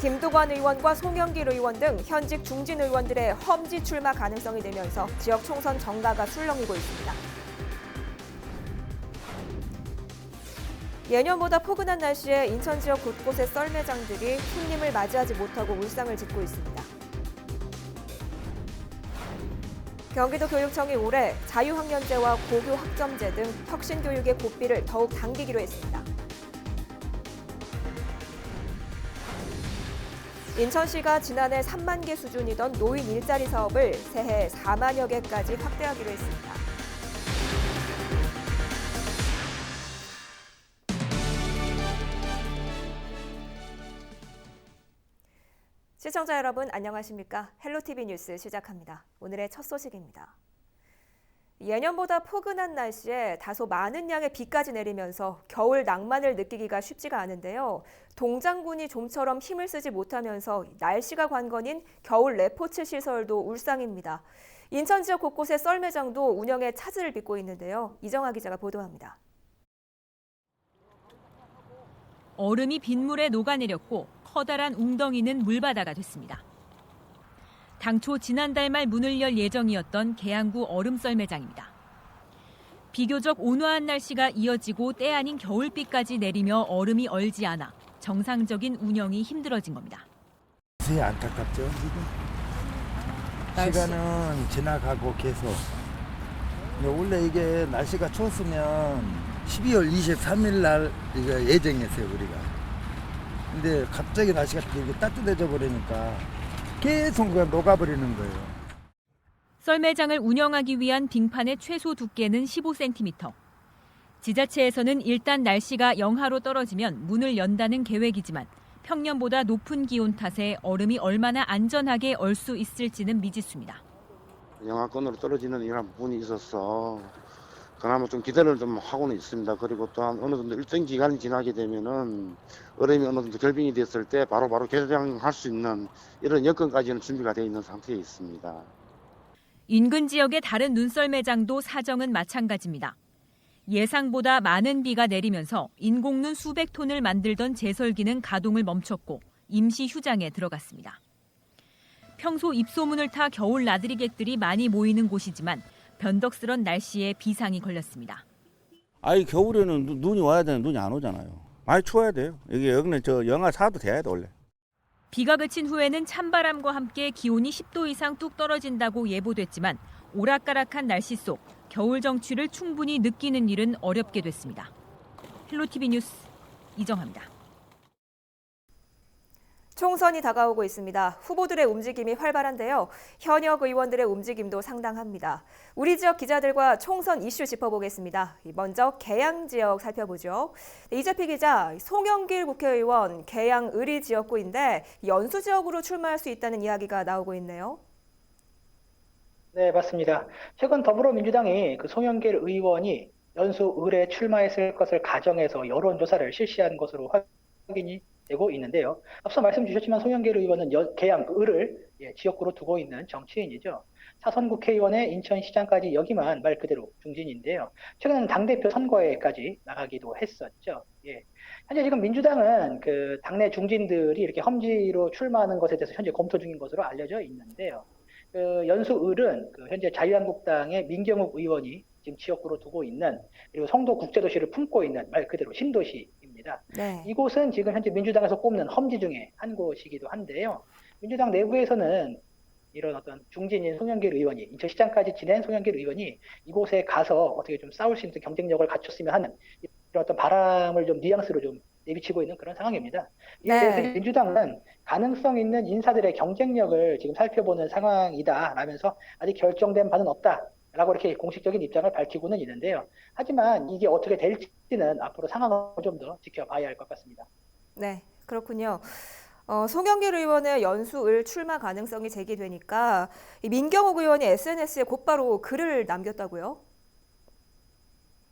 김두관 의원과 송영길 의원 등 현직 중진 의원들의 험지 출마 가능성이 늘면서 지역 총선 정가가 술렁이고 있습니다. 예년보다 포근한 날씨에 인천 지역 곳곳의 썰매장들이 손님을 맞이하지 못하고 울상을 짓고 있습니다. 경기도 교육청이 올해 자유학년제와 고교 학점제 등 혁신교육의 고삐를 더욱 당기기로 했습니다. 인천시가 지난해 3만 개 수준이던 노인 일자리 사업을 새해 4만여 개까지 확대하기로 했습니다. 시청자 여러분 안녕하십니까? 헬로티비 뉴스 시작합니다. 오늘의 첫 소식입니다. 예년보다 포근한 날씨에 다소 많은 양의 비까지 내리면서 겨울 낭만을 느끼기가 쉽지가 않은데요. 동장군이 좀처럼 힘을 쓰지 못하면서 날씨가 관건인 겨울 레포츠 시설도 울상입니다. 인천 지역 곳곳의 썰매장도 운영에 차질을 빚고 있는데요. 이정아 기자가 보도합니다. 얼음이 빗물에 녹아내렸고 커다란 웅덩이는 물바다가 됐습니다. 당초 지난달 말 문을 열 예정이었던 계양구 얼음썰매장입니다. 비교적 온화한 날씨가 이어지고 때 아닌 겨울비까지 내리며 얼음이 얼지 않아 정상적인 운영이 힘들어진 겁니다. 되게 안타깝죠, 지금. 시간은 지나가고 계속. 근데 원래 이게 날씨가 추웠으면 12월 23일 날 이거 예정했어요, 우리가. 근데 갑자기 날씨가 되게 따뜻해져 버리니까 계속 그냥 녹아버리는 거예요. 썰매장을 운영하기 위한 빙판의 최소 두께는 15cm. 지자체에서는 일단 날씨가 영하로 떨어지면 문을 연다는 계획이지만 평년보다 높은 기온 탓에 얼음이 얼마나 안전하게 얼 수 있을지는 미지수입니다. 영하권으로 떨어지는 이런 부분이 있어서 그나마 좀 기대를 좀 하고는 있습니다. 그리고 또한 어느 정도 일정 기간이 지나게 되면은 얼음이 어느 정도 결빙이 됐을 때 바로바로 개장할 수 있는 이런 여건까지는 준비가 되어 있는 상태에 있습니다. 인근 지역의 다른 눈썰매장도 사정은 마찬가지입니다. 예상보다 많은 비가 내리면서 인공눈 수백 톤을 만들던 제설기는 가동을 멈췄고 임시 휴장에 들어갔습니다. 평소 입소문을 타 겨울 나들이객들이 많이 모이는 곳이지만 변덕스런 날씨에 비상이 걸렸습니다. 아니 겨울에는 눈이 와야 되는데 눈이 안 오잖아요. 많이 추워야 돼요. 여기는 영하 4도 돼야 돼 원래. 비가 그친 후에는 찬바람과 함께 기온이 10도 이상 뚝 떨어진다고 예보됐지만 오락가락한 날씨 속 겨울 정취를 충분히 느끼는 일은 어렵게 됐습니다. 헬로티비 뉴스 이정아입니다. 총선이 다가오고 있습니다. 후보들의 움직임이 활발한데요. 현역 의원들의 움직임도 상당합니다. 우리 지역 기자들과 총선 이슈 짚어보겠습니다. 먼저 계양 지역 살펴보죠. 이재필 기자, 송영길 국회의원 계양 을이 지역구인데 연수 지역으로 출마할 수 있다는 이야기가 나오고 있네요. 네, 맞습니다. 최근 더불어민주당이 송영길 의원이 연수 을에 출마했을 것을 가정해서 여론조사를 실시한 것으로 확인이 되고 있는데요. 앞서 말씀 주셨지만 송영길 의원은 계양 을을 지역구로 두고 있는 정치인이죠. 사선 국회의원의 인천시장까지 여기만 말 그대로 중진인데요. 최근 당대표 선거에까지 나가기도 했었죠. 현재 지금 민주당은 그 당내 중진들이 이렇게 험지로 출마하는 것에 대해서 현재 검토 중인 것으로 알려져 있는데요. 그 연수 을은 그 현재 자유한국당의 민경욱 의원이 지금 지역구로 두고 있는 그리고 성도 국제도시를 품고 있는 말 그대로 신도시입니다. 네. 이곳은 지금 현재 민주당에서 꼽는 험지 중에 한 곳이기도 한데요. 민주당 내부에서는 이런 어떤 중진인 송영길 의원이 인천시장까지 지낸 송영길 의원이 이곳에 가서 어떻게 좀 싸울 수 있는 경쟁력을 갖췄으면 하는 이런 어떤 바람을 좀 뉘앙스로 좀 내비치고 있는 그런 상황입니다. 이에 대해서 민주당은 가능성 있는 인사들의 경쟁력을 지금 살펴보는 상황이다라면서 아직 결정된 바는 없다라고 이렇게 공식적인 입장을 밝히고는 있는데요. 하지만 이게 어떻게 될지는 앞으로 상황을 좀 더 지켜봐야 할 것 같습니다. 네, 그렇군요. 송영길 의원의 연수을 출마 가능성이 제기되니까 민경욱 의원이 SNS에 곧바로 글을 남겼다고요?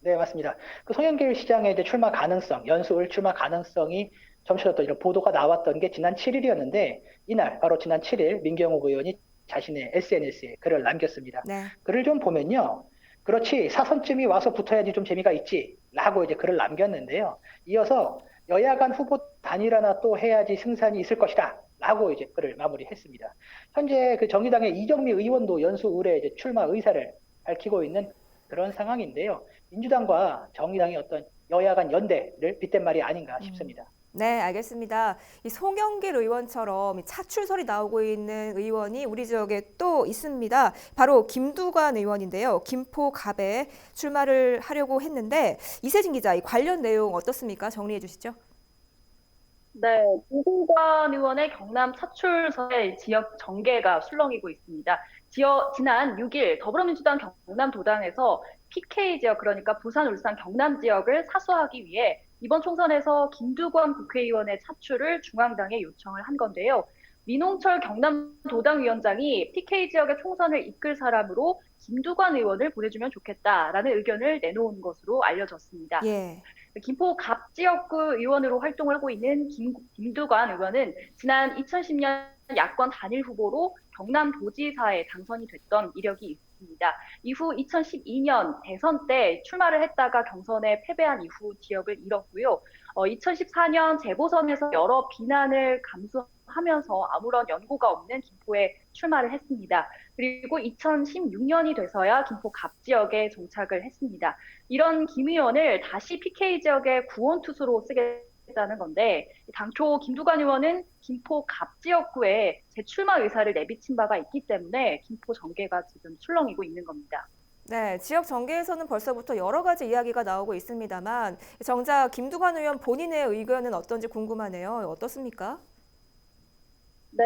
네, 맞습니다. 그 송영길 시장의 이제 출마 가능성, 연수을 출마 가능성이 점쳐졌던 이런 보도가 나왔던 게 지난 7일이었는데 이날 바로 지난 7일 민경욱 의원이 자신의 SNS에 글을 남겼습니다. 네. 글을 좀 보면요. 그렇지, 사선쯤이 와서 붙어야지 좀 재미가 있지 라고 이제 글을 남겼는데요. 이어서 여야 간 후보 단일화나 또 해야지 승산이 있을 것이다. 라고 이제 글을 마무리했습니다. 현재 그 정의당의 이정미 의원도 연수 의뢰 이제 출마 의사를 밝히고 있는 그런 상황인데요. 민주당과 정의당의 어떤 여야 간 연대를 빗댄 말이 아닌가 싶습니다. 네, 알겠습니다. 이 송영길 의원처럼 차출설이 나오고 있는 의원이 우리 지역에 또 있습니다. 바로 김두관 의원인데요. 김포 갑에 출마를 하려고 했는데 이세진 기자, 이 관련 내용 어떻습니까? 정리해 주시죠. 네, 김두관 의원의 경남 차출설의 지역 정계가 술렁이고 있습니다. 지난 6일 더불어민주당 경남도당에서 PK 지역, 그러니까 부산, 울산, 경남 지역을 사수하기 위해 이번 총선에서 김두관 국회의원의 차출을 중앙당에 요청을 한 건데요. 민홍철 경남도당위원장이 PK 지역의 총선을 이끌 사람으로 김두관 의원을 보내주면 좋겠다라는 의견을 내놓은 것으로 알려졌습니다. 예. 김포 갑 지역구 의원으로 활동을 하고 있는 김두관 의원은 지난 2010년 야권 단일 후보로 경남도지사에 당선이 됐던 이력이 있습니다. 이후 2012년 대선 때 출마를 했다가 경선에 패배한 이후 지역을 잃었고요. 2014년 재보선에서 여러 비난을 감수하면서 아무런 연고가 없는 김포에 출마를 했습니다. 그리고 2016년이 돼서야 김포 갑 지역에 정착을 했습니다. 이런 김 의원을 다시 PK 지역의 구원투수로 쓰겠다는 건데, 당초 김두관 의원은 김포 갑 지역구에 재출마 의사를 내비친 바가 있기 때문에 김포 정계가 지금 술렁이고 있는 겁니다. 네, 지역 정계에서는 벌써부터 여러 가지 이야기가 나오고 있습니다만 정작 김두관 의원 본인의 의견은 어떤지 궁금하네요. 어떻습니까? 네,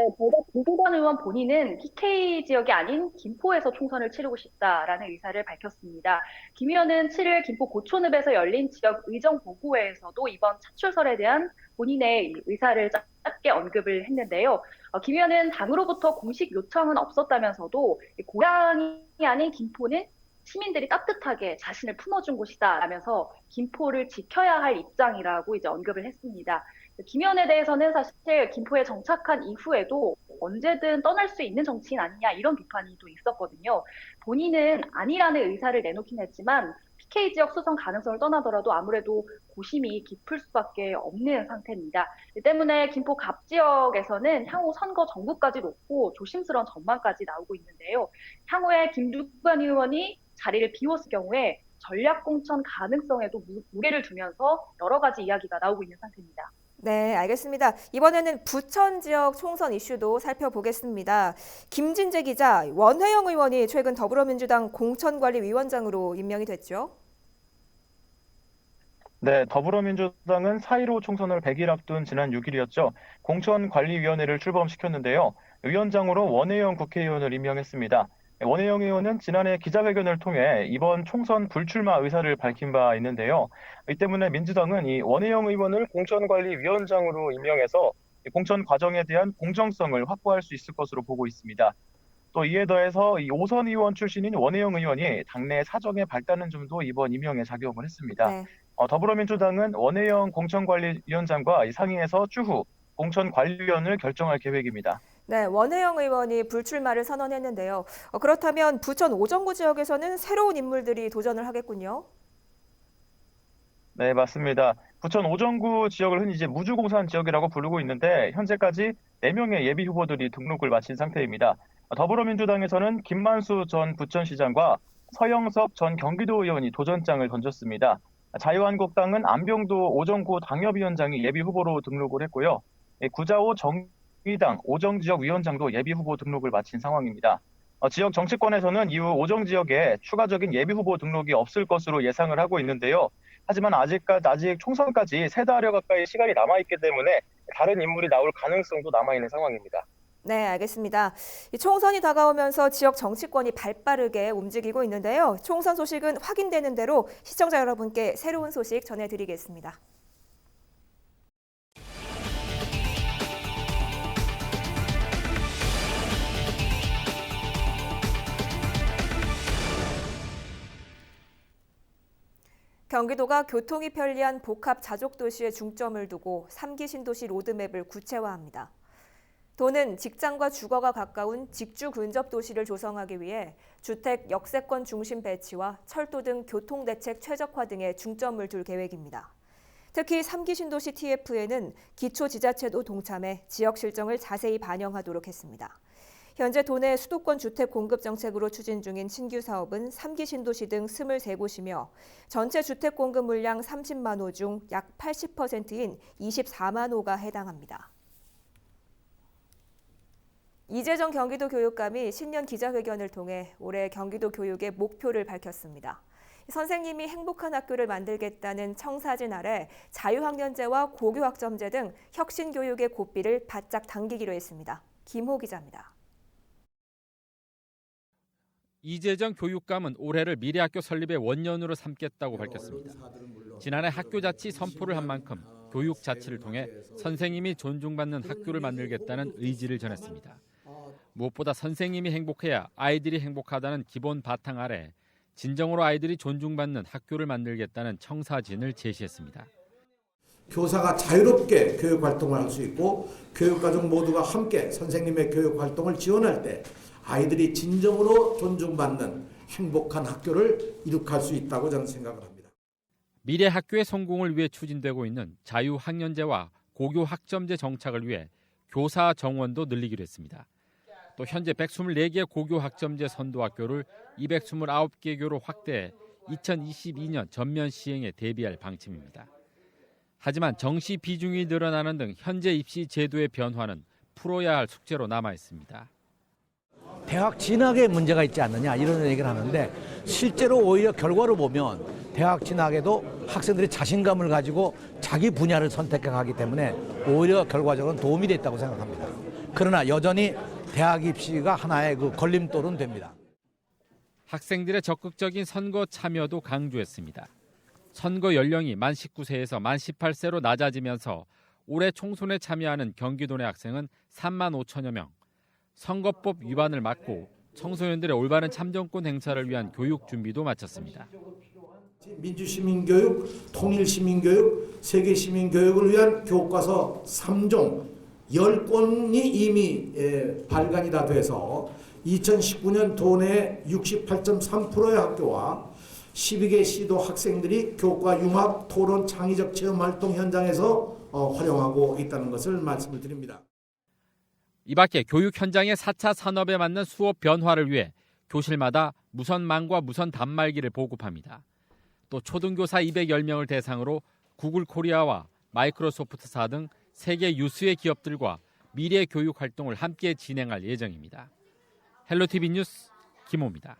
김두관 의원 본인은 PK 지역이 아닌 김포에서 총선을 치르고 싶다라는 의사를 밝혔습니다. 김 의원은 7일 김포 고촌읍에서 열린 지역 의정보고회에서도 이번 차출설에 대한 본인의 의사를 짧게 언급을 했는데요. 김 의원은 당으로부터 공식 요청은 없었다면서도 고향이 아닌 김포는 시민들이 따뜻하게 자신을 품어준 곳이다라면서 김포를 지켜야 할 입장이라고 이제 언급을 했습니다. 김 의원에 대해서는 사실 김포에 정착한 이후에도 언제든 떠날 수 있는 정치인 아니냐 이런 비판이 또 있었거든요. 본인은 아니라는 의사를 내놓긴 했지만 PK 지역 수성 가능성을 떠나더라도 아무래도 고심이 깊을 수밖에 없는 상태입니다. 때문에 김포 갑 지역에서는 향후 선거 전국까지 놓고 조심스러운 전망까지 나오고 있는데요. 향후에 김두관 의원이 자리를 비웠을 경우에 전략 공천 가능성에도 무게를 두면서 여러 가지 이야기가 나오고 있는 상태입니다. 네, 알겠습니다. 이번에는 부천 지역 총선 이슈도 살펴보겠습니다. 김진재 기자, 원혜영 의원이 최근 더불어민주당 공천관리위원장으로 임명이 됐죠. 네, 더불어민주당은 4.15 총선을 100일 앞둔 지난 6일이었죠. 공천관리위원회를 출범시켰는데요. 위원장으로 원혜영 국회의원을 임명했습니다. 원혜영 의원은 지난해 기자회견을 통해 이번 총선 불출마 의사를 밝힌 바 있는데요. 이 때문에 민주당은 이 원혜영 의원을 공천관리위원장으로 임명해서 공천 과정에 대한 공정성을 확보할 수 있을 것으로 보고 있습니다. 또 이에 더해서 이 오선 의원 출신인 원혜영 의원이 당내 사정에 밝다는 점도 이번 임명에 작용을 했습니다. 네. 더불어민주당은 원혜영 공천관리위원장과 상의해서 추후 공천관리위원을 결정할 계획입니다. 네, 원혜영 의원이 불출마를 선언했는데요. 그렇다면 부천 오정구 지역에서는 새로운 인물들이 도전을 하겠군요. 네, 맞습니다. 부천 오정구 지역을 흔히 이제 무주공산 지역이라고 부르고 있는데 현재까지 4명의 예비 후보들이 등록을 마친 상태입니다. 더불어민주당에서는 김만수 전 부천시장과 서영석 전 경기도 의원이 도전장을 던졌습니다. 자유한국당은 안병도 오정구 당협위원장이 예비 후보로 등록을 했고요. 구자호 정의당 오정지역위원장도 예비 후보 등록을 마친 상황입니다. 지역 정치권에서는 이후 오정 지역에 추가적인 예비 후보 등록이 없을 것으로 예상을 하고 있는데요. 하지만 아직 총선까지 3달여 가까이 시간이 남아있기 때문에 다른 인물이 나올 가능성도 남아있는 상황입니다. 네, 알겠습니다. 이 총선이 다가오면서 지역 정치권이 발빠르게 움직이고 있는데요. 총선 소식은 확인되는 대로 시청자 여러분께 새로운 소식 전해드리겠습니다. 경기도가 교통이 편리한 복합 자족 도시에 중점을 두고 3기 신도시 로드맵을 구체화합니다. 도는 직장과 주거가 가까운 직주 근접 도시를 조성하기 위해 주택 역세권 중심 배치와 철도 등 교통대책 최적화 등에 중점을 둘 계획입니다. 특히 3기 신도시 TF에는 기초지자체도 동참해 지역 실정을 자세히 반영하도록 했습니다. 현재 도내 수도권 주택 공급 정책으로 추진 중인 신규 사업은 3기 신도시 등 23곳이며 전체 주택 공급 물량 30만 호 중 약 80%인 24만 호가 해당합니다. 이재정 경기도 교육감이 신년 기자회견을 통해 올해 경기도 교육의 목표를 밝혔습니다. 선생님이 행복한 학교를 만들겠다는 청사진 아래 자유학년제와 고교학점제 등 혁신교육의 고삐를 바짝 당기기로 했습니다. 김호 기자입니다. 이재정 교육감은 올해를 미래학교 설립의 원년으로 삼겠다고 밝혔습니다. 지난해 학교자치 선포를 한 만큼 교육 자치를 통해 선생님이 존중받는 학교를 만들겠다는 의지를 전했습니다. 무엇보다 선생님이 행복해야 아이들이 행복하다는 기본 바탕 아래 진정으로 아이들이 존중받는 학교를 만들겠다는 청사진을 제시했습니다. 교사가 자유롭게 교육 활동을 할 수 있고 교육가족 모두가 함께 선생님의 교육 활동을 지원할 때 아이들이 진정으로 존중받는 행복한 학교를 이룩할 수 있다고 저는 생각을 합니다. 미래 학교의 성공을 위해 추진되고 있는 자유학년제와 고교 학점제 정착을 위해 교사 정원도 늘리기로 했습니다. 또 현재 124개 고교 학점제 선도학교를 229개 교로 확대해 2022년 전면 시행에 대비할 방침입니다. 하지만 정시 비중이 늘어나는 등 현재 입시 제도의 변화는 풀어야 할 숙제로 남아 있습니다. 대학 진학에 문제가 있지 않느냐 이런 얘기를 하는데 실제로 오히려 결과로 보면 대학 진학에도 학생들이 자신감을 가지고 자기 분야를 선택하기 때문에 오히려 결과적으로는 도움이 됐다고 생각합니다. 그러나 여전히 대학 입시가 하나의 그 걸림돌은 됩니다. 학생들의 적극적인 선거 참여도 강조했습니다. 선거 연령이 만 19세에서 만 18세로 낮아지면서 올해 총선에 참여하는 경기도 내 학생은 3만 5천여 명. 선거법 위반을 막고 청소년들의 올바른 참정권 행사를 위한 교육 준비도 마쳤습니다. 민주시민교육, 통일시민교육, 세계시민교육을 위한 교과서 3종 10권이 이미 발간이 다 돼서 2019년 도내 68.3%의 학교와 12개 시도 학생들이 교과 융합 토론 창의적 체험 활동 현장에서 활용하고 있다는 것을 말씀을 드립니다. 이 밖에 교육 현장의 4차 산업에 맞는 수업 변화를 위해 교실마다 무선망과 무선 단말기를 보급합니다. 또 초등교사 210명을 대상으로 구글 코리아와 마이크로소프트사 등 세계 유수의 기업들과 미래 교육 활동을 함께 진행할 예정입니다. 헬로티비 뉴스 김호입니다.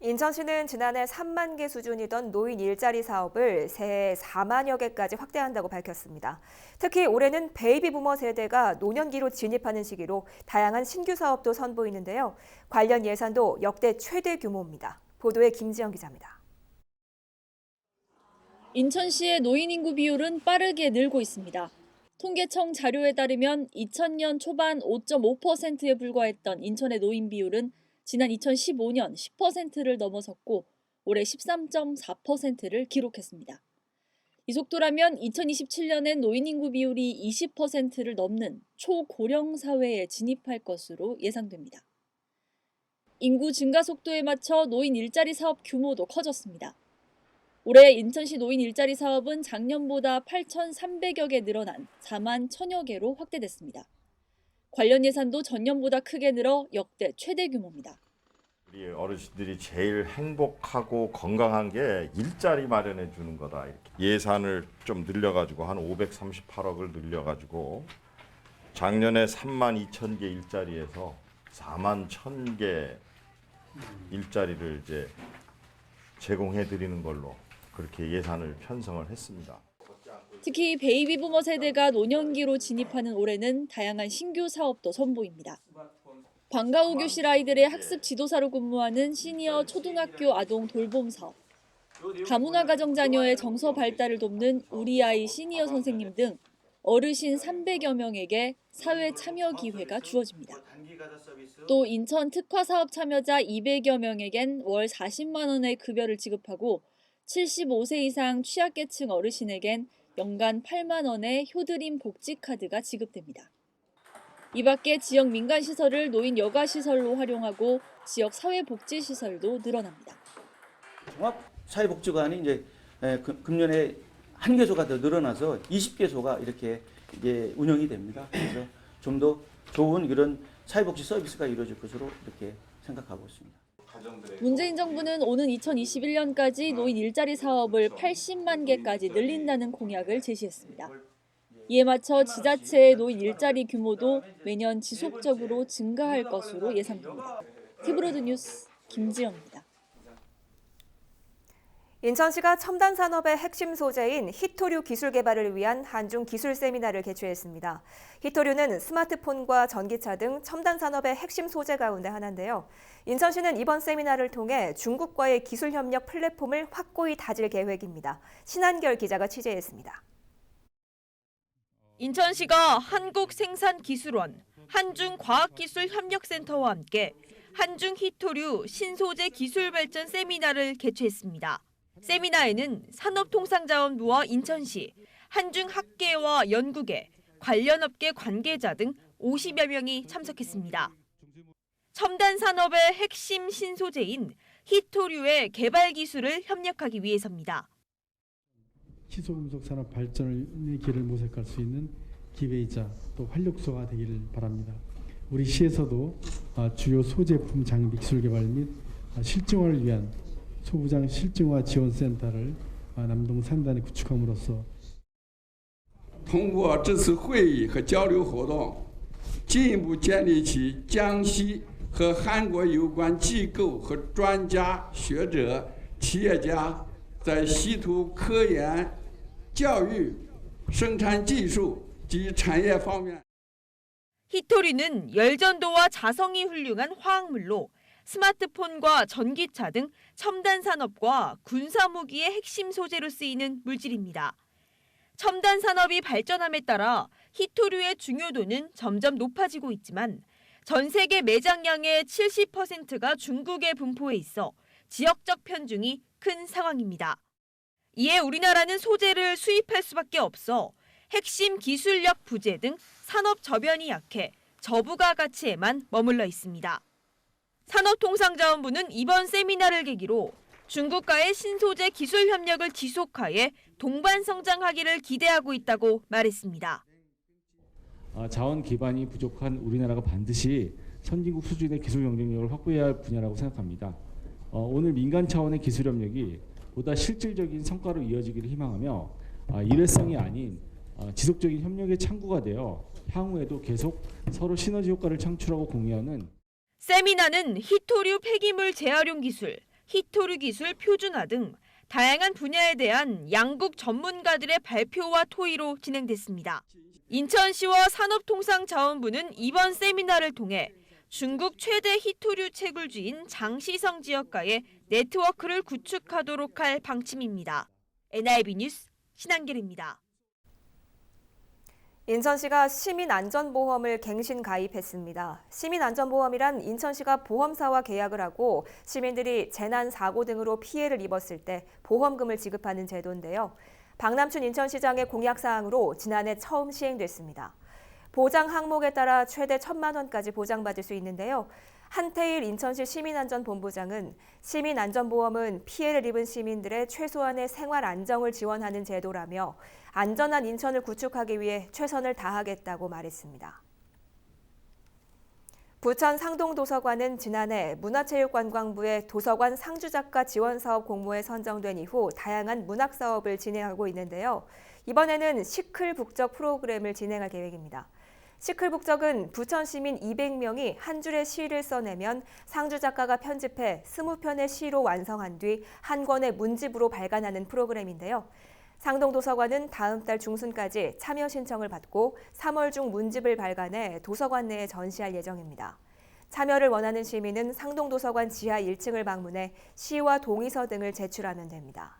인천시는 지난해 3만 개 수준이던 노인 일자리 사업을 새해 4만여 개까지 확대한다고 밝혔습니다. 특히 올해는 베이비 부머 세대가 노년기로 진입하는 시기로 다양한 신규 사업도 선보이는데요. 관련 예산도 역대 최대 규모입니다. 보도에 김지영 기자입니다. 인천시의 노인 인구 비율은 빠르게 늘고 있습니다. 통계청 자료에 따르면 2000년 초반 5.5%에 불과했던 인천의 노인 비율은 지난 2015년 10%를 넘어섰고 올해 13.4%를 기록했습니다. 이 속도라면 2027년엔 노인 인구 비율이 20%를 넘는 초고령 사회에 진입할 것으로 예상됩니다. 인구 증가 속도에 맞춰 노인 일자리 사업 규모도 커졌습니다. 올해 인천시 노인 일자리 사업은 작년보다 8,300여 개 늘어난 4만 1,000여 개로 확대됐습니다. 관련 예산도 전년보다 크게 늘어 역대 최대 규모입니다. 우리 어르신들이 제일 행복하고 건강한 게 일자리 마련해 주는 거다. 이렇게. 예산을 좀 늘려가지고 한 538억을 늘려가지고 작년에 3만 2천 개 일자리에서 4만 1천 개 일자리를 이제 제공해 드리는 걸로 그렇게 예산을 편성을 했습니다. 특히 베이비 부머 세대가 노년기로 진입하는 올해는 다양한 신규 사업도 선보입니다. 방과후 교실 아이들의 학습 지도사로 근무하는 시니어 초등학교 아동 돌봄 사업, 다문화 가정 자녀의 정서 발달을 돕는 우리 아이 시니어 선생님 등 어르신 300여 명에게 사회 참여 기회가 주어집니다. 또 인천 특화 사업 참여자 200여 명에겐 월 40만 원의 급여를 지급하고 75세 이상 취약계층 어르신에겐 연간 8만 원의 효드림 복지카드가 지급됩니다. 이 밖에 지역 민간시설을 노인 여가시설로 활용하고 지역 사회복지시설도 늘어납니다. 종합사회복지관이 이제 금년에 1개소가 더 늘어나서 20개소가 이렇게 이제 운영이 됩니다. 그래서 좀 더 좋은 이런 사회복지 서비스가 이루어질 것으로 이렇게 생각하고 있습니다. 문재인 정부는 오는 2021년까지 노인 일자리 사업을 80만 개까지 늘린다는 공약을 제시했습니다. 이에 맞춰 지자체의 노인 일자리 규모도 매년 지속적으로 증가할 것으로 예상됩니다. 티브로드 뉴스 김지영입니다. 인천시가 첨단 산업의 핵심 소재인 히토류 기술 개발을 위한 한중 기술 세미나를 개최했습니다. 히토류는 스마트폰과 전기차 등 첨단 산업의 핵심 소재 가운데 하나인데요. 인천시는 이번 세미나를 통해 중국과의 기술 협력 플랫폼을 확고히 다질 계획입니다. 신한결 기자가 취재했습니다. 인천시가 한국생산기술원, 한중과학기술협력센터와 함께 한중 히토류 신소재 기술발전 세미나를 개최했습니다. 세미나에는 산업통상자원부와 인천시, 한중학계와 연구계, 관련 업계 관계자 등 50여 명이 참석했습니다. 첨단 산업의 핵심 신소재인 히토류의 개발 기술을 협력하기 위해서입니다. 희소금속 산업 발전의 길을 모색할 수 있는 기회이자 또 활력소가 되기를 바랍니다. 우리 시에서도 주요 소제품 장비 기술 개발 및 실증화를 위한 소부장 실증화 지원센터를 남동 3단에 구축함으로써 通过这次会议和交流活动，进一步建立起江西和韩国有关机构和专家学者、企业家在稀土科研、教育、生产技术及产业方面。 히토류는 열전도와 자성이 훌륭한 화학물로 스마트폰과 전기차 등 첨단 산업과 군사무기의 핵심 소재로 쓰이는 물질입니다. 첨단 산업이 발전함에 따라 히토류의 중요도는 점점 높아지고 있지만 전 세계 매장량의 70%가 중국에 분포해 있어 지역적 편중이 큰 상황입니다. 이에 우리나라는 소재를 수입할 수밖에 없어 핵심 기술력 부재 등 산업 저변이 약해 저부가 가치에만 머물러 있습니다. 산업통상자원부는 이번 세미나를 계기로 중국과의 신소재 기술 협력을 지속하여 동반 성장하기를 기대하고 있다고 말했습니다. 자원 기반이 부족한 우리나라가 반드시 선진국 수준의 기술 경쟁력을 확보해야 할 분야라고 생각합니다. 오늘 민간 차원의 기술 협력이 보다 실질적인 성과로 이어지기를 희망하며 일회성이 아닌 지속적인 협력의 창구가 되어 향후에도 계속 서로 시너지 효과를 창출하고 공유하는 세미나는 히토류 폐기물 재활용 기술, 히토류 기술 표준화 등 다양한 분야에 대한 양국 전문가들의 발표와 토의로 진행됐습니다. 인천시와 산업통상자원부는 이번 세미나를 통해 중국 최대 히토류 채굴주인 장시성 지역과의 네트워크를 구축하도록 할 방침입니다. NIB 뉴스 신한결입니다. 인천시가 시민안전보험을 갱신 가입했습니다. 시민안전보험이란 인천시가 보험사와 계약을 하고 시민들이 재난, 사고 등으로 피해를 입었을 때 보험금을 지급하는 제도인데요. 박남춘 인천시장의 공약사항으로 지난해 처음 시행됐습니다. 보장 항목에 따라 최대 1,000만 원까지 보장받을 수 있는데요. 한태일 인천시 시민안전본부장은 시민안전보험은 피해를 입은 시민들의 최소한의 생활 안정을 지원하는 제도라며 안전한 인천을 구축하기 위해 최선을 다하겠다고 말했습니다. 부천 상동도서관은 지난해 문화체육관광부의 도서관 상주작가 지원사업 공모에 선정된 이후 다양한 문학사업을 진행하고 있는데요. 이번에는 시클북적 프로그램을 진행할 계획입니다. 시클북적은 부천 시민 200명이 한 줄의 시를 써내면 상주 작가가 편집해 20편의 시로 완성한 뒤 한 권의 문집으로 발간하는 프로그램인데요. 상동도서관은 다음 달 중순까지 참여 신청을 받고 3월 중 문집을 발간해 도서관 내에 전시할 예정입니다. 참여를 원하는 시민은 상동도서관 지하 1층을 방문해 시와 동의서 등을 제출하면 됩니다.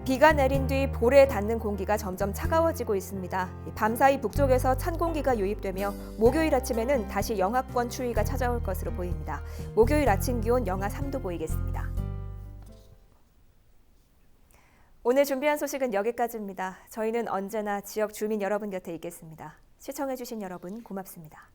비가 내린 뒤 볼에 닿는 공기가 점점 차가워지고 있습니다. 밤사이 북쪽에서 찬 공기가 유입되며 목요일 아침에는 다시 영하권 추위가 찾아올 것으로 보입니다. 목요일 아침 기온 영하 3도 보이겠습니다. 오늘 준비한 소식은 여기까지입니다. 저희는 언제나 지역 주민 여러분 곁에 있겠습니다. 시청해주신 여러분 고맙습니다.